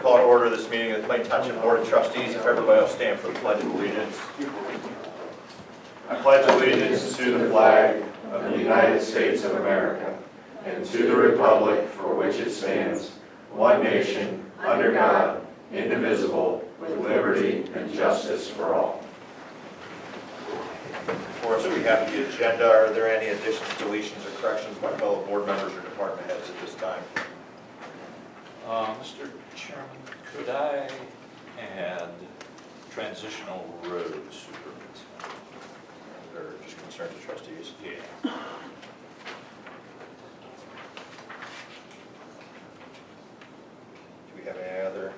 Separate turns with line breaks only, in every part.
Call to order this meeting of the Plain Township Board of Trustees. If everybody will stand for the Pledge of Allegiance. I pledge allegiance to the flag of the United States of America and to the republic for which it stands, one nation, under God, indivisible, with liberty and justice for all. Before us, we have the agenda. Are there any additions, deletions, or corrections by fellow board members or department heads at this time?
Mr. Chairman, could I add transitional road superintendent?
Or just concerns of trustees?
Yeah.
Do we have any other?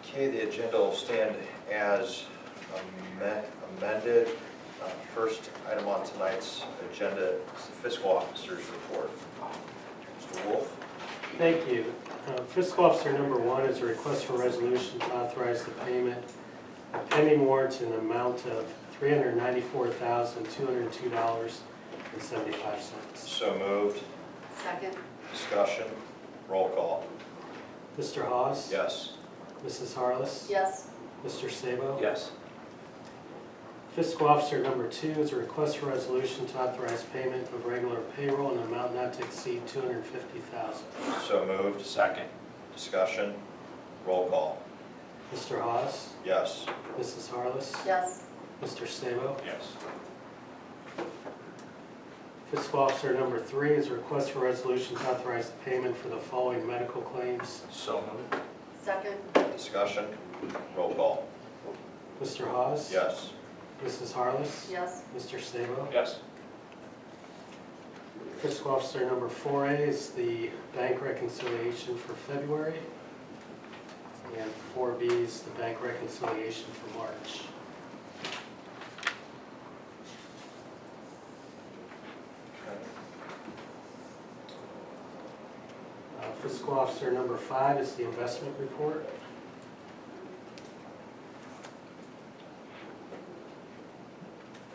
Okay, the agenda will stand as amended. First item on tonight's agenda is the fiscal officer's report. Mr. Wolf?
Thank you. Fiscal Officer number 1 is a request for resolution to authorize the payment of pending warrants in the amount of $394,202.75.
So moved.
Second.
Discussion. Roll call.
Mr. Hawes?
Yes.
Mrs. Harless?
Yes.
Mr. Sabo?
Yes.
Fiscal Officer number 2 is a request for resolution to authorize payment of regular payroll in an amount not to exceed $250,000.
So moved.
Second.
Discussion. Roll call.
Mr. Hawes?
Yes.
Mrs. Harless?
Yes.
Mr. Sabo?
Yes.
Fiscal Officer number 3 is a request for resolution to authorize the payment for the following medical claims.
So moved.
Second.
Discussion. Roll call.
Mr. Hawes?
Yes.
Mrs. Harless?
Yes.
Mr. Sabo?
Yes.
Fiscal Officer number 4A is the bank reconciliation for February. And 4B is the bank reconciliation for March. Fiscal Officer number 5 is the investment report.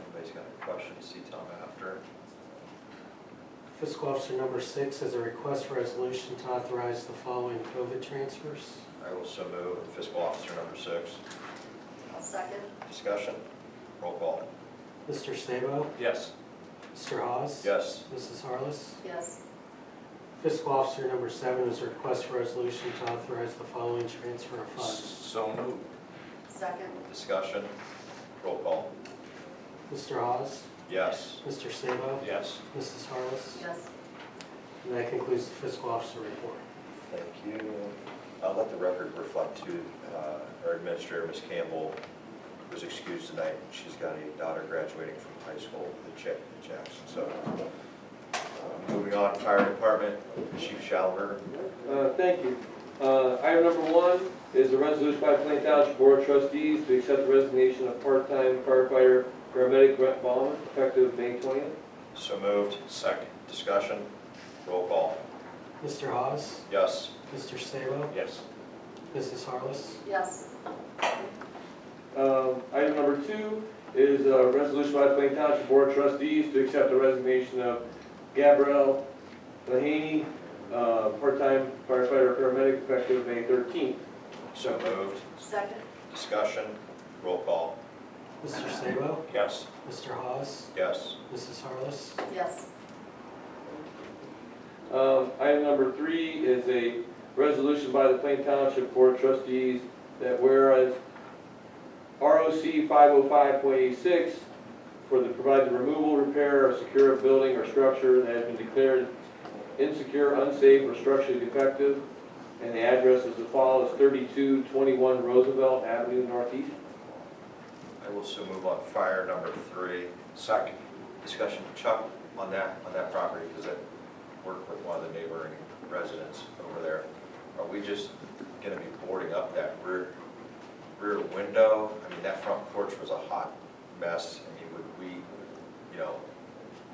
Anybody's got any questions? See Tom after.
Fiscal Officer number 6 is a request for resolution to authorize the following COVID transfers.
I will so move. Fiscal officer number 6.
I'll second.
Discussion. Roll call.
Mr. Sabo?
Yes.
Mr. Hawes?
Yes.
Mrs. Harless?
Yes.
Fiscal Officer number 7 is a request for resolution to authorize the following transfer of funds.
So moved.
Second.
Discussion. Roll call.
Mr. Hawes?
Yes.
Mr. Sabo?
Yes.
Mrs. Harless?
Yes.
And that concludes the Fiscal Officer report.
Thank you. I'll let the record reflect to our administrator, Ms. Campbell, was excused tonight. She's got a daughter graduating from high school at Jackson. So moving on, Fire Department, Chief Schallenberger.
Thank you. Item number 1 is a resolution by the Plain Township Board of Trustees to accept the resignation of part-time firefighter paramedic Brett Ballman, effective May 20th.
So moved.
Second.
Discussion. Roll call.
Mr. Hawes?
Yes.
Mr. Sabo?
Yes.
Mrs. Harless?
Yes.
Item number 2 is a resolution by the Plain Township Board of Trustees to accept the resignation of Gabrielle Lahaney, part-time firefighter paramedic, effective May 13th.
So moved.
Second.
Discussion. Roll call.
Mr. Sabo?
Yes.
Mr. Hawes?
Yes.
Mrs. Harless?
Yes.
Item number 3 is a resolution by the Plain Township Board of Trustees that whereas ROC 505.86 provide the removal, repair, or secure a building or structure that has been declared insecure, unsafe, or structurally defective, and the address is as follows: 3221 Roosevelt Avenue Northeast.
I will so move on Fire number 3.
Second.
Discussion. Chuck, on that property, because I work with one of the neighboring residents over there. Are we just going to be boarding up that rear window? I mean, that front porch was a hot mess. I mean, would we,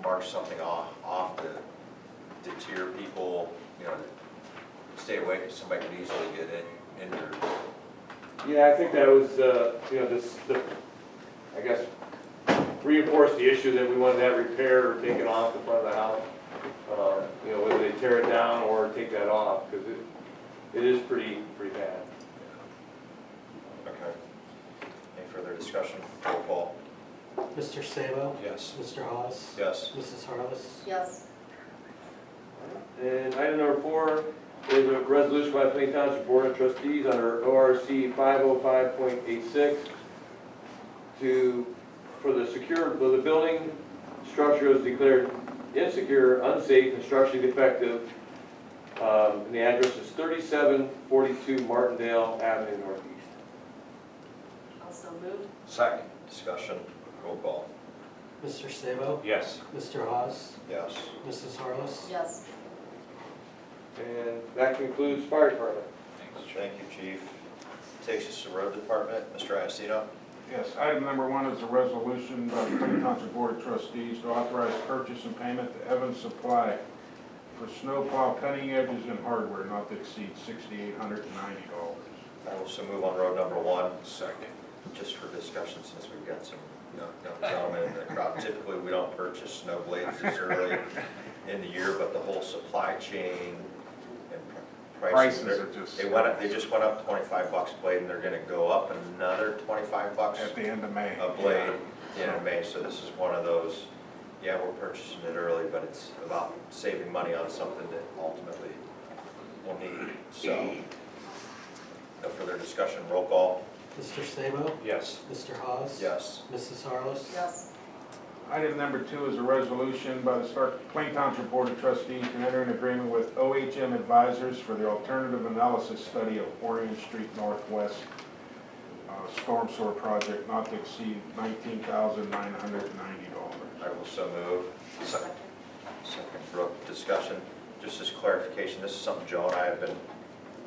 mark something off to deter people, stay away because somebody could easily get injured?
Yeah, I think that was, I guess, reinforce the issue that we wanted to have repaired or taken off the front of the house. Whether they tear it down or take that off, because it is pretty bad.
Okay. Any further discussion? Roll call.
Mr. Sabo?
Yes.
Mr. Hawes?
Yes.
Mrs. Harless?
Yes.
And item number 4 is a resolution by the Plain Township Board of Trustees under ORC 505.86 for the building structure is declared insecure, unsafe, and structurally defective. And the address is 3742 Martindale Avenue Northeast.
Also moved.
Second.
Discussion? Roll call.
Mr. Sabo?
Yes.
Mr. Hawes?
Yes.
Mrs. Harless?
Yes.
And that concludes fire department.
Thanks.
Thank you, Chief. Takes us to Road Department. Mr. Iacino?
Yes, item number 1 is a resolution by the Plain Township Board of Trustees to authorize purchase and payment to Evans Supply for snowplow cutting edges and hardware not to exceed $6,890.
I will so move on road number 1.
Second.
Just for discussion, since we've got some young gentlemen in the crowd. Typically, we don't purchase snow blades this early in the year, but the whole supply chain and
Prices
pricing,
are just.
they just went up $25 a blade, and they're gonna go up another $25
At the end of May.
a blade at the end of May. So this is one of those, yeah, we're purchasing it early, but it's about saving money on something that ultimately we'll need. So, no further discussion, roll call.
Mr. Sabo?
Yes.
Mr. Hawes?
Yes.
Mrs. Harless?
Yes.
Item number 2 is a resolution by the Plain Township Board of Trustees to enter an agreement with OHM Advisors for the alternative analysis study of Orion Street Northwest storm sewer project not to exceed $19,990.
I will so move.
Second.
Second, discussion, just as clarification, this is something Joe and I have been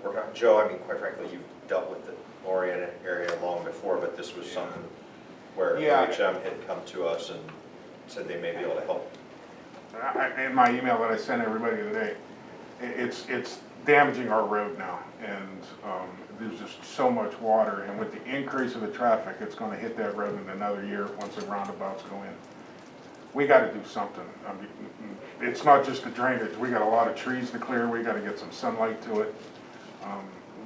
working on. Joe, I mean, quite frankly, you've dealt with the Orion area long before, but this was something where
Yeah.
OHM had come to us and said they may be able to help.
In my email that I sent everybody today, it's damaging our road now, and there's just so much water, and with the increase of the traffic, it's gonna hit that road in another year once the roundabouts go in. We gotta do something. I mean, it's not just the drainage, we got a lot of trees to clear, we gotta get some sunlight to it.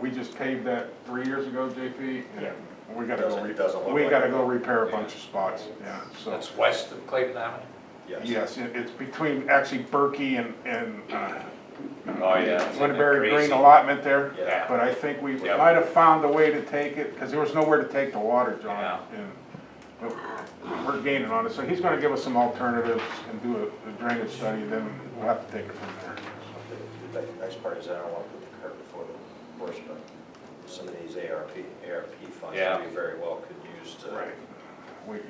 We just paved that 3 years ago, JP, and we gotta
It doesn't look
we
like
gotta
it.
go repair a bunch of spots, yeah, so.
That's west of Clayton Avenue?
Yes, it's between actually Berkey and
Oh, yeah. Isn't that
Woodbury Green
crazy?
allotment there.
Yeah.
But I think we
Yeah.
might have found a way to take it, because there was nowhere to take the water, John.
Yeah.
And but we're gaining on it, so he's gonna give us some alternatives and do a drainage study, then we'll have to take it from there.
The nice part is I don't want to put the cart before the horse, but some of these ARP funds
Yeah.
we very well could use to.
We're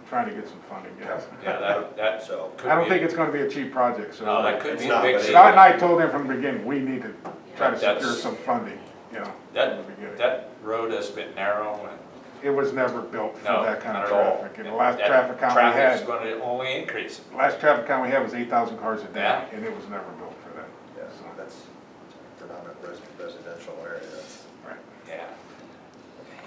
trying to get some funding, yes.
Yeah, that
So,
could
I don't
be-
think it's gonna be a cheap project, so.
No, that could be
It's
a
not,
big.
but it-
Scott and I told him from the beginning, we need to try to
That's-
secure some funding, from
That,
the beginning.
that road has been narrow and,
It was never built for
no,
that kind
not
of
at all.
traffic. And the last
That
traffic count we
Traffic's
had,
gonna only increase.
last traffic count we had was 8,000 cars a day,
Yeah.
and it was never built for that.
yeah,
So,
that's predominant residential area. That's-
right.
Yeah.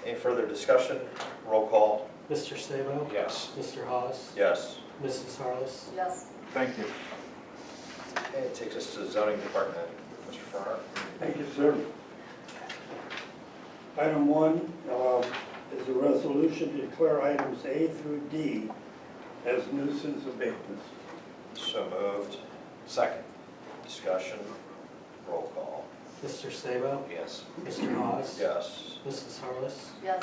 Any further discussion? Roll call.
Mr. Sabo?
Yes.
Mr. Hawes?
Yes.
Mrs. Harless?
Yes.
Thank you.
Okay, it takes us to the zoning department. Mr. Farrar?
Thank you, sir. Item 1 is a resolution to declare items A through D as nuisance abatements.
So moved.
Second.
Discussion. Roll call.
Mr. Sabo?
Yes.
Mr. Hawes?
Yes.
Mrs. Harless?
Yes.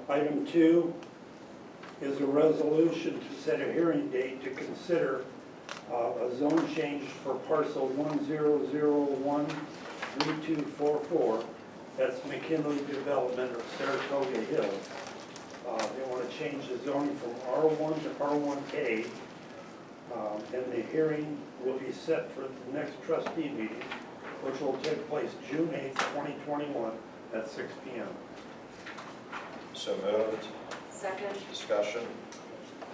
Item 2 is a resolution to set a hearing date to consider a zone change for parcel 10013244. That's McKinley Development of Saratoga Hills. They want to change the zoning from R1 to R1A. And the hearing will be set for the next trustee meeting, which will take place June 8th, 2021 at 6 p.m.
So moved.
Second.
Discussion.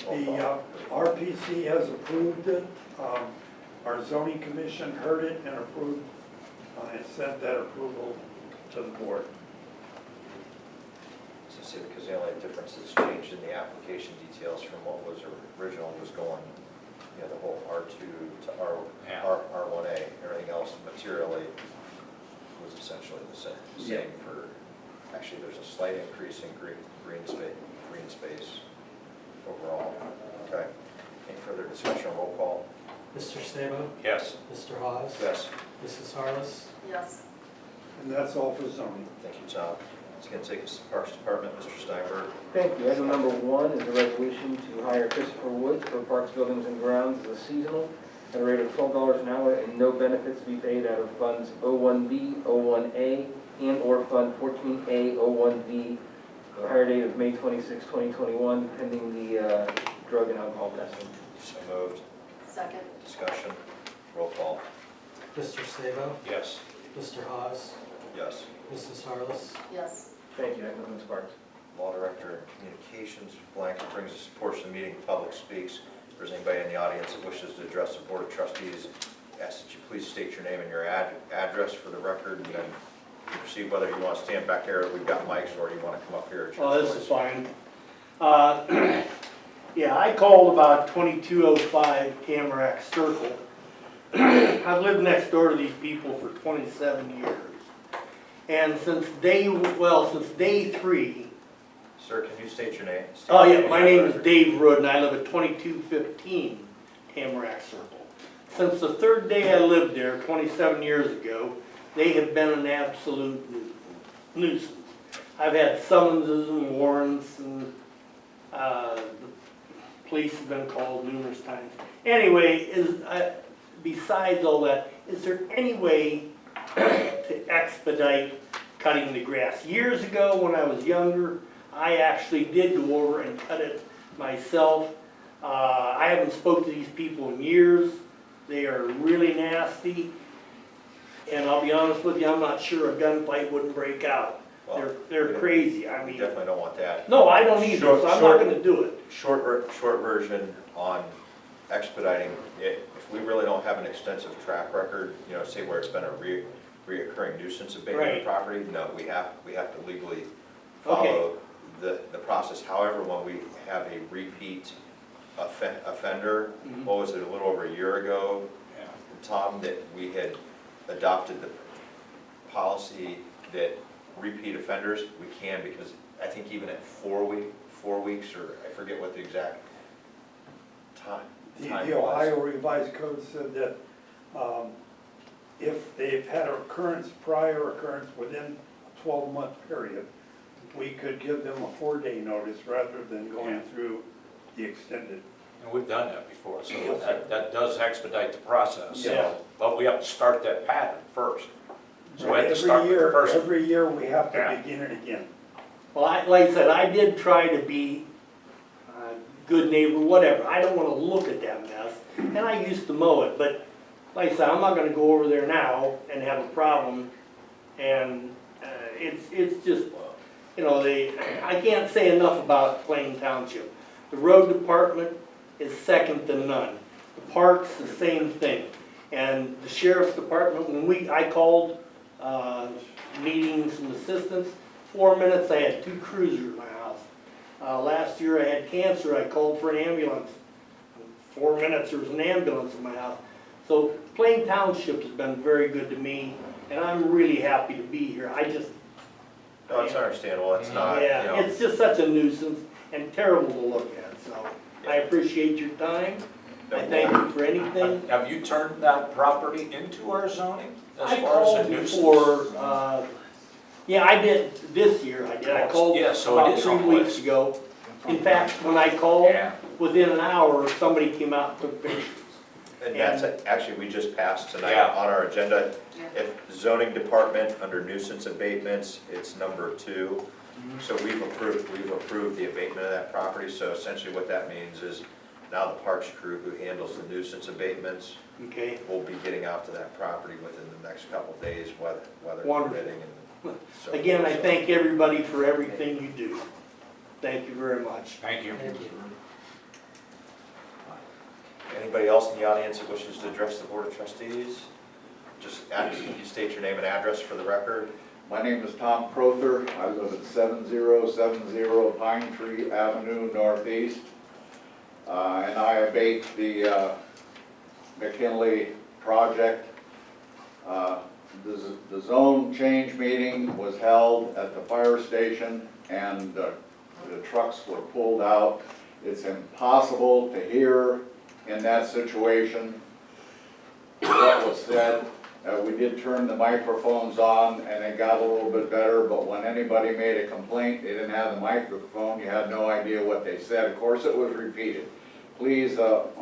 Roll
The
call.
RPC has approved it. Our zoning commission heard it and approved, and sent that approval to the board.
So see, because the only difference that's changed in the application details from what was original was going, the whole R2 to
Yeah.
R1A. Everything same for, actually, there's a slight increase in green space overall. Okay. Any further discussion, roll call?
Mr. Sabo?
Yes.
Mr. Hawes?
Yes.
Mrs. Harless?
Yes.
And that's all for zoning.
Thank you, Tom. It's going to take us to the Parks Department, Mr. Steinberg.
Thank you. Item number 1 is a resolution to hire Christopher Woods for Parks, Buildings, and Grounds as a seasonal at a rate of $12 an hour and no benefits to be paid out of funds 01B, 01A, and/or Fund 14A, 01B, the hire date of May 26, 2021, pending the drug and alcohol testing.
So moved.
Second.
Discussion, roll call?
Mr. Sabo?
Yes.
Mr. Hawes?
Yes.
Mrs. Harless?
Yes.
Thank you. That concludes Parks.
Law Director and Communications, blanket brings us to portion of the meeting, public speaks. If there's anybody in the audience that wishes to address the Board of Trustees, ask that you please state your name and your address for the record, and then proceed whether you want to stand back there, we've got mics, or you want to come up here. It's your
Oh, this
choice.
is fine. Yeah, I called about 2205 Tamarack Circle. I've lived next door to these people for 27 years. And since day 3,
Sir, can you state your name?
oh yeah, my name is Dave Rood and I live at 2215 Tamarack Circle. Since the third day I lived there 27 years ago, they have been an absolute nuisance. I've had summonses and warrants, and the police have been called numerous times. Anyway, besides all that, is there any way to expedite cutting the grass? Years ago, when I was younger, I actually did go over and cut it myself. I haven't spoken to these people in years. They are really nasty. And I'll be honest with you, I'm not sure a gunfight wouldn't break out.
Well,
They're crazy. I
We
mean,
definitely don't want that.
no, I don't either, so I'm not gonna do it.
Short version on expediting it, if we really don't have an extensive track record, you know, say where it's been a reoccurring nuisance abatement
Right.
property, no, we have to legally follow the process. However, when we have a repeat offender,
Mhm.
what was it, a little over a year ago,
Yeah.
Tom, that we had adopted the policy that repeat offenders, we can, because I think even at 4 weeks, or I forget what the exact time
The
was.
Ohio Revised Code said that if they've had a prior occurrence within a 12-month period, we could give them a 4-day notice rather than going
Yeah.
through the extended.
And we've done that before, so
Yes,
that does expedite the process.
Yeah.
But we have to start that pattern first. So we have to start
Every
with the
year,
first.
every year we have
Yeah.
to begin it again.
Well, like I said, I did try to be a good neighbor, whatever. I don't wanna look at that mess, and I used to mow it, but like I said, I'm not gonna go over there now and have a problem. And it's just, you know, I can't say enough about Plain Township. The road department is second to none. The parks, the same thing. And the sheriff's department, when I called meetings and assistance, 4 minutes, I had 2 cruisers in my house. Last year I had cancer, I called for an ambulance. 4 minutes, there was an ambulance in my house. So Plain Township has been very good to me, and I'm really happy to be here.
No, it's understandable, it's not, you
Yeah,
know,
it's just such a nuisance and terrible to look at, so I appreciate your time. I thank you for anything.
Have you turned that property into our zoning as
I
far as a
called
nuisance?
before, yeah, I did this year, I did. I called
Yeah, so it
about
is
3
on
weeks
list.
ago. In fact, when I called,
Yeah.
within an hour, somebody came out and took pictures.
and that's, actually, we just passed tonight
Yeah.
on our agenda.
Yeah.
If zoning department, under nuisance abatements, it's number 2. So we've approved the abatement of that property, so essentially what that means is now the parks crew who handles the nuisance abatements
Okay,
will be getting out to that property within the next couple of days, weather
Wonderful.
permitting and so.
again, I
forth.
thank everybody for everything you do. Thank you very much.
Thank you.
Thank you.
Anybody else in the audience that wishes to address the Board of Trustees? Just you state your name and address for the record.
My name is Tom Crother. I live at 7070 Pine Tree Avenue Northeast. And I abate the McKinley project the zone change meeting was held at the fire station, and the trucks were pulled out. It's impossible to hear in that situation what was said. We did turn the microphones on, and it got a little bit better, but when anybody made a complaint, they didn't have the microphone, you had no idea what they said. Of course, it was repeated. Please,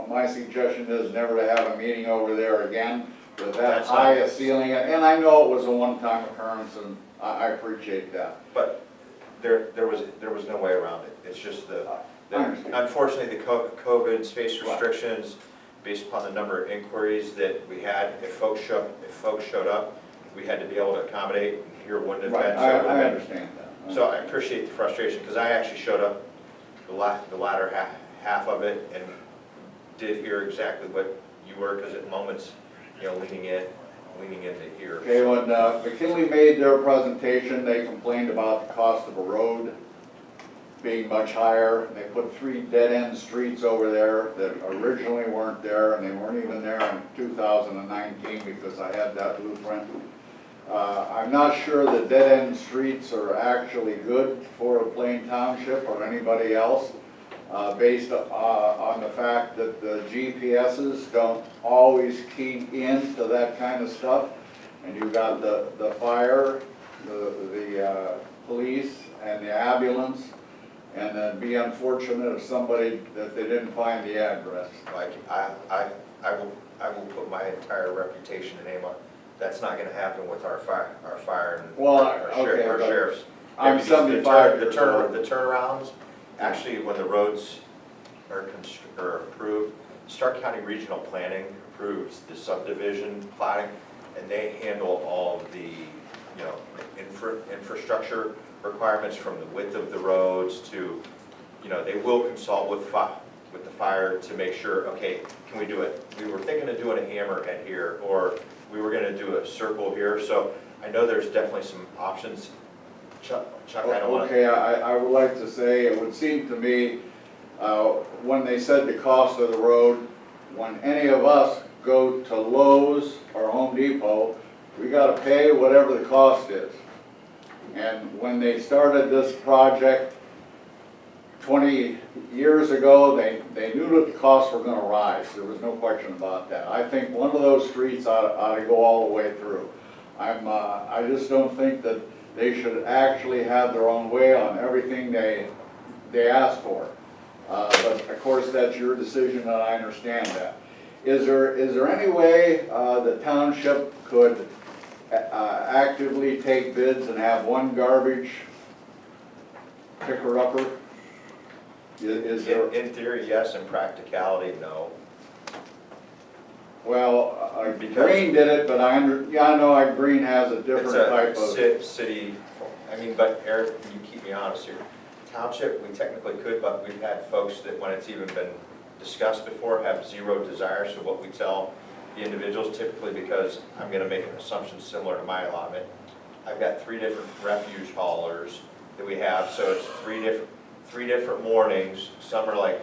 my suggestion is never to have a meeting over there again with that
That's
high a
not-
ceiling, and I know it was a one-time occurrence, and I appreciate that.
But there was no way around it. It's just
I understand.
unfortunately, the COVID space
Right.
restrictions, based upon the number of inquiries that we had, if folks showed up, we had to be able to accommodate and hear one event.
Right, I understand that.
So I appreciate the frustration, because I actually showed up the latter half of it and did hear exactly what you were, because at moments, leaning in to hear.
Okay, when McKinley made their presentation, they complained about the cost of a road being much higher. They put 3 dead-end streets over there that originally weren't there, and they weren't even there in 2019 because I had that blueprint. I'm not sure that dead-end streets are actually good for Plain Township or anybody else, based on the fact that the GPSs don't always key into that kind of stuff. And you've got the fire, the police, and the ambulance, and then be unfortunate if somebody, that they didn't find the address.
Like, I will put my entire reputation and name on. That's not gonna happen with our fire and
Well,
our
okay, but
sheriffs.
I'm
Because
75 years old.
The turnarounds, actually, when the roads are approved, Stark County Regional Planning approves the subdivision plating, and they handle all of the, infrastructure requirements, from the width of the roads to, they will consult with the fire to make sure, okay, can we do it? We were thinking of doing a hammerhead here, or we were gonna do a circle here, so I know there's definitely some options. Chuck, I don't wanna.
Okay, I would like to say, it would seem to me, when they said the cost of the road, when any of us go to Lowe's or Home Depot, we gotta pay whatever the cost is. And when they started this project 20 years ago, they knew that the costs were gonna rise. There was no question about that. I think one of those streets ought to go all the way through. I just don't think that they should actually have their own way on everything they ask for. But of course, that's your decision, and I understand that. Is there any way the township could actively take bids and have one garbage picker-upper? Is there?
In theory, yes. In practicality, no.
Well,
Because-
Green did it, but I know Green has a different type
It's
of.
a city, but Eric, you keep me honest here. Township, we technically could, but we've had folks that, when it's even been discussed before, have zero desire. So what we tell the individuals, typically, because I'm gonna make an assumption similar to my allotment, I've got 3 different refuge haulers that we have, so it's three different mornings. Some are like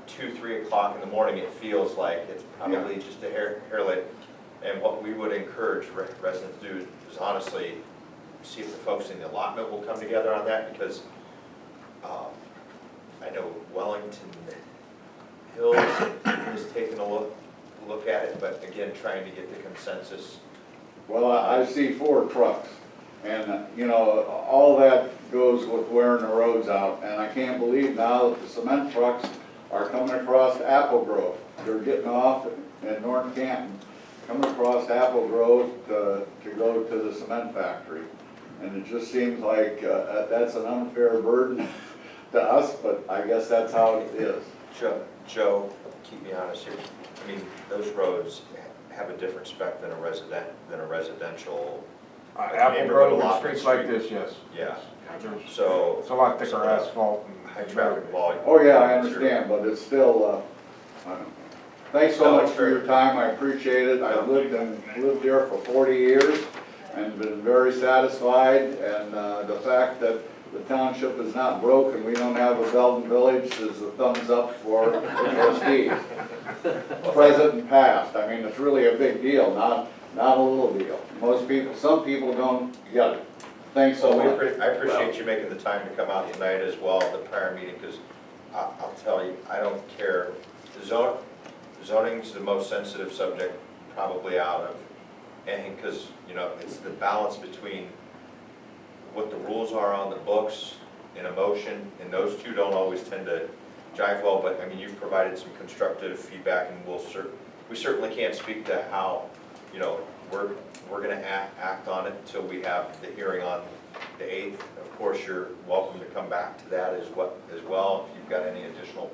2, 3 o'clock in the morning, it feels like it's probably just a hair late. And what we would encourage residents to do is honestly see if the folks in the allotment will come together on that, because I know Wellington Hills is taking a look at it, but again, trying to get the consensus.
Well, I see 4 trucks, and, all that goes with wearing the roads out, and I can't believe now that the cement trucks are coming across Apple Grove. They're getting off in North Canton, coming across Apple Grove to go to the cement factory. And it just seems like that's an unfair burden to us, but I guess that's how it is.
Joe, keep me honest here. Those roads have a different spec than a residential.
Apple Grove and streets like this, yes.
Yeah.
There's-
So
It's a lot thicker asphalt
high
and.
traffic volume.
Oh, yeah, I understand, but it's still, I don't know. Thanks so
No,
much
it's
for your time, I appreciate it. I've lived here for 40 years and been very satisfied, and the fact that the township is not broke and we don't have a Belton Village is a thumbs up for the trustees. Present and past, it's really a big deal, not a little deal. Most people, some people don't get it. Think so.
I appreciate you making the time to come out tonight as well, the prior meeting, because I'll tell you, I don't care. Zoning's the most sensitive subject probably out of, and because, you know, it's the balance between what the rules are on the books and emotion, and those two don't always tend to jive well, but I mean, you've provided some constructive feedback, and we certainly can't speak to how, you know, we're gonna act on it until we have the hearing on the 8th. Of course, you're welcome to come back to that as well, if you've got any additional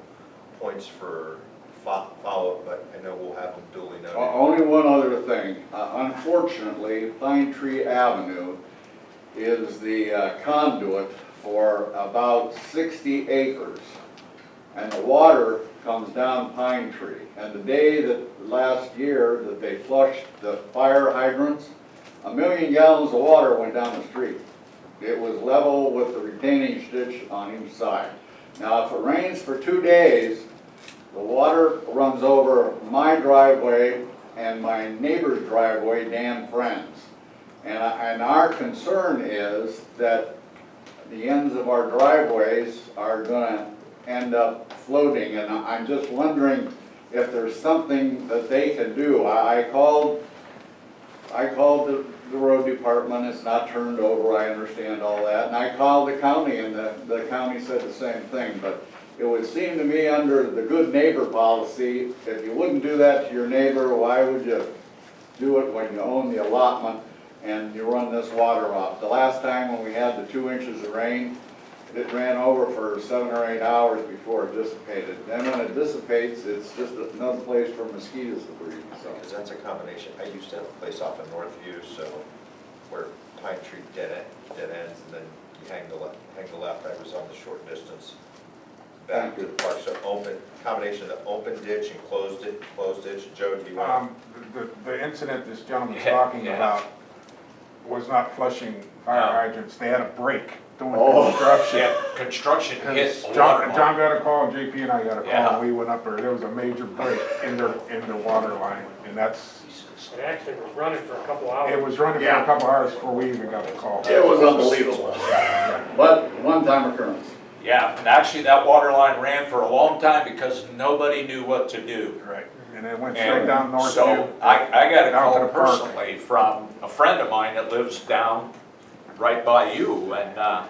points for follow-up, but I know we'll have them duly noted.
Only one other thing. Unfortunately, Pine Tree Avenue is the conduit for about 60 acres. And the water comes down Pine Tree. And the day that last year that they flushed the fire hydrants, 1 million gallons of water went down the street. It was level with the retaining ditch on each side. Now, if it rains for 2 days, the water runs over my driveway and my neighbor's driveway, Dan Friends. And our concern is that the ends of our driveways are gonna end up floating, and I'm just wondering if there's something that they can do. I called the road department, it's not turned over, I understand all that, and I called the county, and the county said the same thing, but it would seem to me under the good neighbor policy, if you wouldn't do that to your neighbor, why would you do it when you own the allotment and you run this water off? The last time when we had the 2 inches of rain, it ran over for 7 or 8 hours before it dissipated. Then when it dissipates, it's just another place for mosquitoes to breed. So
Because that's a combination. I used to have a place off in Northview, so where Pine Tree dead ends, and then you hang the left. I was on the short distance back to the park. So combination of open ditch and closed ditch. Joe, do you want?
The incident this gentleman's talking about was not flushing fire hydrants. They had a break doing construction.
Yeah, construction hit a
John
water line.
got a call, JP and I got a call,
Yeah.
and we went up there. There was a major break in their water line, and that's,
It actually was running for a couple hours.
it was running for a couple hours before we even got the call.
it was unbelievable. But one-time occurrence.
Yeah, and actually that water line ran for a long time because nobody knew what to do.
Right, and it went straight down Northview.
So I got a
down to
call
the park.
personally from a friend of mine that lives down right by you, and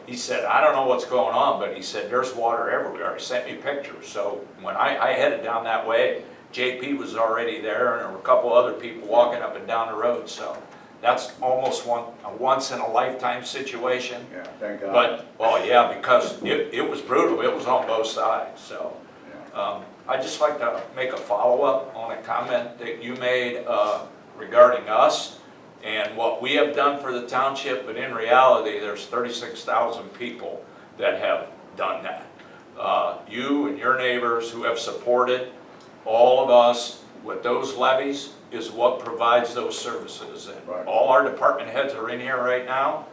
he said, I don't know what's going on, but he said, there's water everywhere. He sent me pictures. So when I headed down that way, JP was already there, and there were a couple other people walking up and down the road. So that's almost a once in a lifetime situation.
Yeah, thank God.
But, well, yeah, because it was brutal. It was on both sides. So I'd just like to make a follow-up on a comment that you made regarding us and what we have done for the township, but in reality, there's 36,000 people that have done that. You and your neighbors who have supported all of us with those levies is what provides those services. And
Right.
all our department heads are in here right now,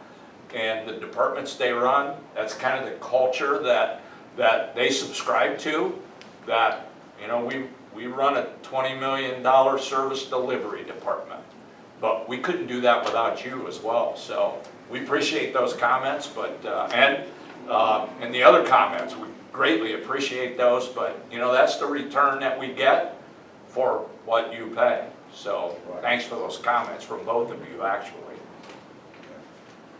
and the departments they run, that's kind of the culture that they subscribe to, that, you know, we run a $20 million service delivery department. But we couldn't do that without you as well. So we appreciate those comments, but and the other comments, we greatly appreciate those. But you know, that's the return that we get for what you pay. So thanks for those comments from both of you, actually.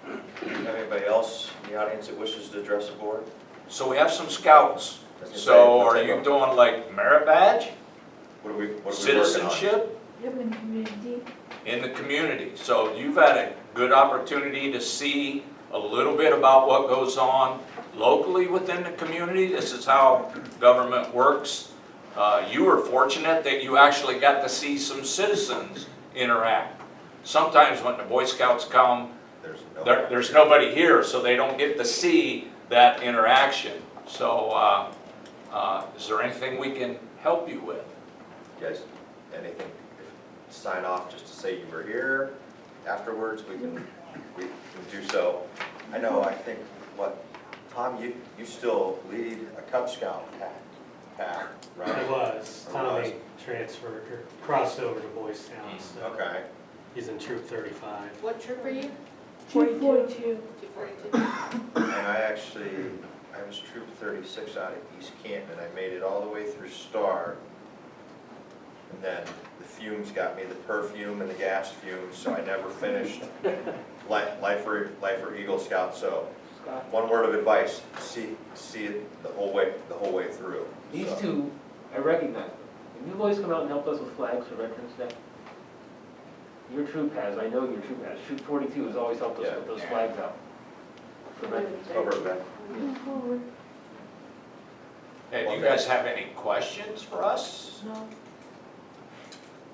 Do you have anybody else in the audience that wishes to address the board?
So we have some scouts.
I was gonna say,
So
we'll
are
take
you
them.
doing like merit badge,
What are we working on?
citizenship?
Live in the community.
In the community. So you've had a good opportunity to see a little bit about what goes on locally within the community. This is how government works. You were fortunate that you actually got to see some citizens interact. Sometimes when the Boy Scouts come, there's nobody here, so they don't get to see that interaction. So is there anything we can help you with?
You guys, anything, sign off just to say you were here. Afterwards, we can do so. I know, I think, Tom, you still lead a Cub Scout pack. path, right?
It was,
It
Tommy transferred, or crossed over to Boy Scouts, so
Okay,
he's in Troop 35.
What troop are you?
242.
242.
and I was Troop 36 out of East Canton, and I made it all the way through Star. And then the fumes got me, the perfume and the gas fumes, so I never finished Life for Eagle Scout. So one word of advice, see it the whole way through.
These
So,
two, I recognize them. Have you boys come out and helped us with flags for Veterans Day? Your troop has, I know your troop has. Troop 42 has always helped us
Yeah.
with those flags out for Veterans Day.
Over at that.
Hey, do you guys have any questions for us?
No.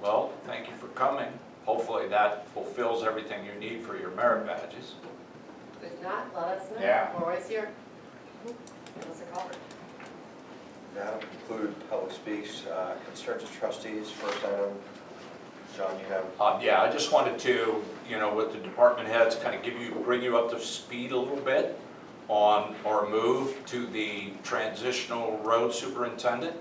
Well, thank you for coming. Hopefully that fulfills everything you need for your merit badges.
If not, let us know.
Yeah.
We're always here. Give us a call.
That'll conclude public speaks, concerns of trustees. First item, John, you have.
Yeah, I just wanted to, with the department heads, kind of bring you up to speed a little bit on our move to the transitional road superintendent.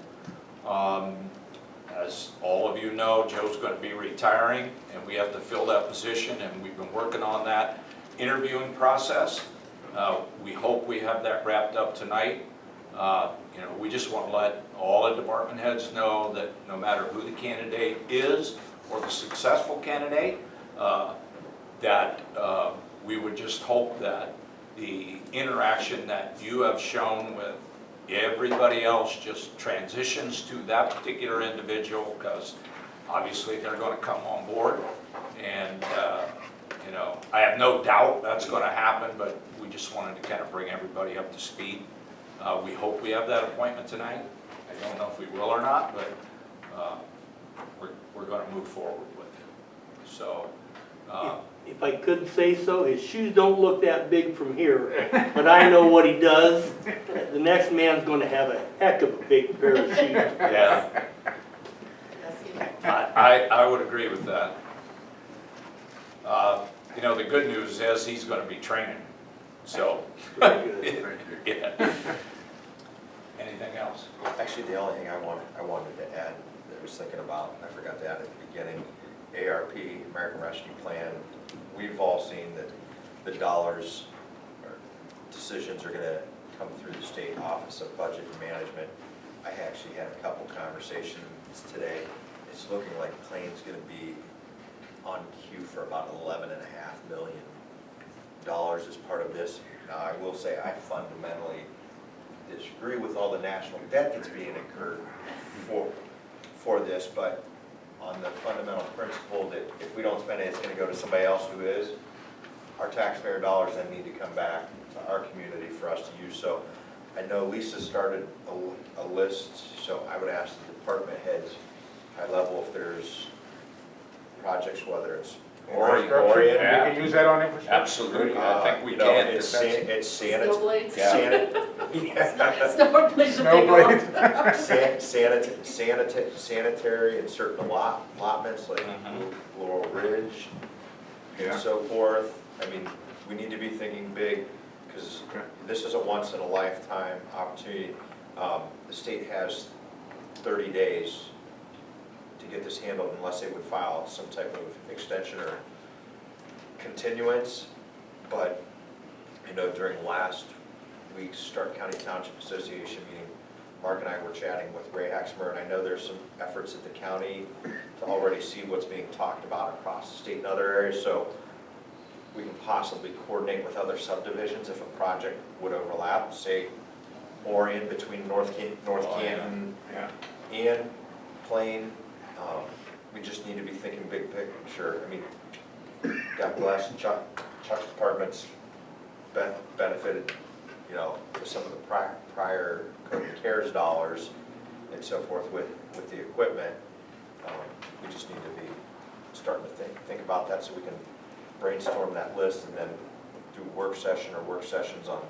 As all of you know, Joe's going to be retiring, and we have to fill that position, and we've been working on that interviewing process. We hope we have that wrapped up tonight. We just want to let all the department heads know that no matter who the candidate is or the successful candidate, that we would just hope that the interaction that you have shown with everybody else just transitions to that particular individual, because obviously they're going to come on board, and I have no doubt that's going to happen, but we just wanted to kind of bring everybody up to speed. We hope we have that appointment tonight. I don't know if we will or not, but we're going to move forward with it. So.
If I could say so, his shoes don't look that big from here, but I know what he does. The next man's gonna have a heck of a big pair of shoes.
Yeah,
Yes, you do.
I would agree with that. The good news is he's gonna be training, so.
Very good.
Yeah. Anything else?
Actually, the only thing I wanted to add, that I was thinking about, I forgot to add at the beginning, ARP, American Rescue Plan. We've all seen that the dollars or decisions are going to come through the State Office of Budget and Management. I actually had a couple conversations today. It's looking like Plain's going to be on cue for about $11.5 million as part of this. Now, I will say I fundamentally disagree with all the national debt that's being incurred for this, but on the fundamental principle that if we don't spend it, it's going to go to somebody else who is. Our taxpayer dollars then need to come back to our community for us to use. So I know Lisa started a list, so I would ask the department heads, high level, if there's projects, whether it's
Infrastructure, we can use that on infrastructure.
Absolutely, I think we can.
It's
Snowblades.
sanitary and certain allotments like Laurel Ridge and
Yeah.
so forth. I mean, we need to be thinking big, because this is a once in a lifetime opportunity. The state has 30 days to get this handled unless they would file some type of extension or continuance. But, during last week's Stark County Township Association meeting, Mark and I were chatting with Ray Haxmer, and I know there's some efforts at the county to already see what's being talked about across the state in other areas, so we can possibly coordinate with other subdivisions if a project would overlap, say, or in between North Canton
Yeah.
and Plain. We just need to be thinking big picture. I mean, God bless Chuck's department's benefited, with some of the prior COVID CARES dollars and so forth with the equipment. We just need to be starting to think about that so we can brainstorm that list and then do work session or work sessions on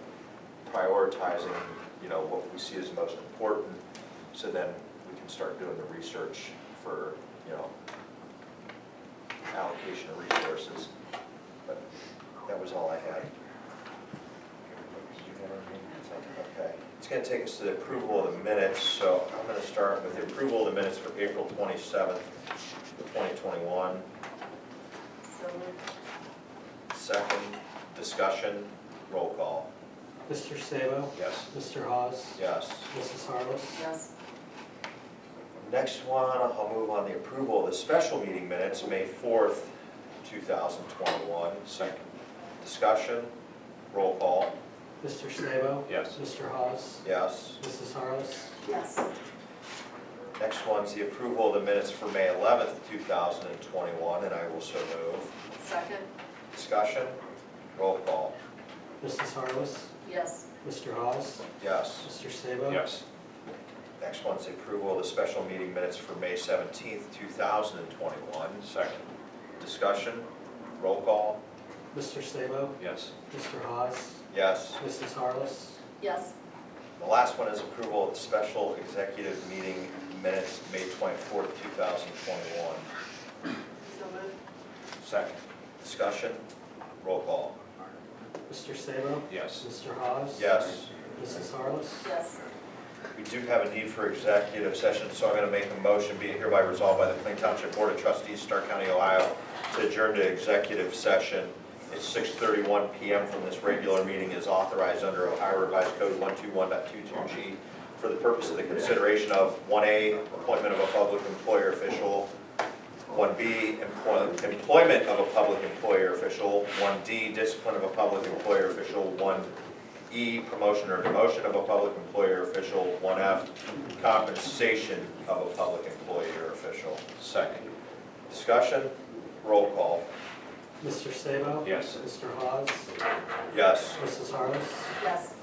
prioritizing, what we see as most important, so then we can start doing the research for, allocation of resources. But that was all I had. Okay. It's gonna take us to the approval of the minutes, so I'm gonna start with the approval of the minutes for April 27th, 2021.
So moved.
Second, discussion, roll call.
Mr. Sabo?
Yes.
Mr. Hawes?
Yes.
Mrs. Harless?
Yes.
Next one, I'll move on the approval of the special meeting minutes, May 4th, 2021.
Second.
Discussion, roll call.
Mr. Sabo?
Yes.
Mr. Hawes?
Yes.
Mrs. Harless?
Yes.
Next one's the approval of the minutes for May 11th, 2021, and I will so move.
Second?
Discussion, roll call.
Mrs. Harless?
Yes.
Mr. Hawes?
Yes.
Mr. Sabo?
Yes.
Next one's the approval of the special meeting minutes for May 17th, 2021.
Second.
Discussion, roll call.
Mr. Sabo?
Yes.
Mr. Hawes?
Yes.
Mrs. Harless?
Yes.
The last one is approval of the special executive meeting minutes, May 24th, 2021.
So moved.
Second.
Discussion, roll call.
Mr. Sabo?
Yes.
Mr. Hawes?
Yes.
Mrs. Harless?
Yes.
We do have a need for executive session, so I'm going to make a motion, be it hereby resolved by the Plain Township Board of Trustees, Stark County, Ohio, to adjourn to executive session. It's 6:31 PM from this regular meeting is authorized under Ohio Revised Code 121.22G for the purpose of the consideration of 1A, appointment of a public employer official, 1B, employment of a public employer official, 1D, discipline of a public employer official, 1E, promotion or demotion of a public employer official, 1F, compensation of a public employer official.
Second.
Discussion, roll call.
Mr. Sabo?
Yes.
Mr. Hawes?
Yes.
Mrs. Harless?
Yes.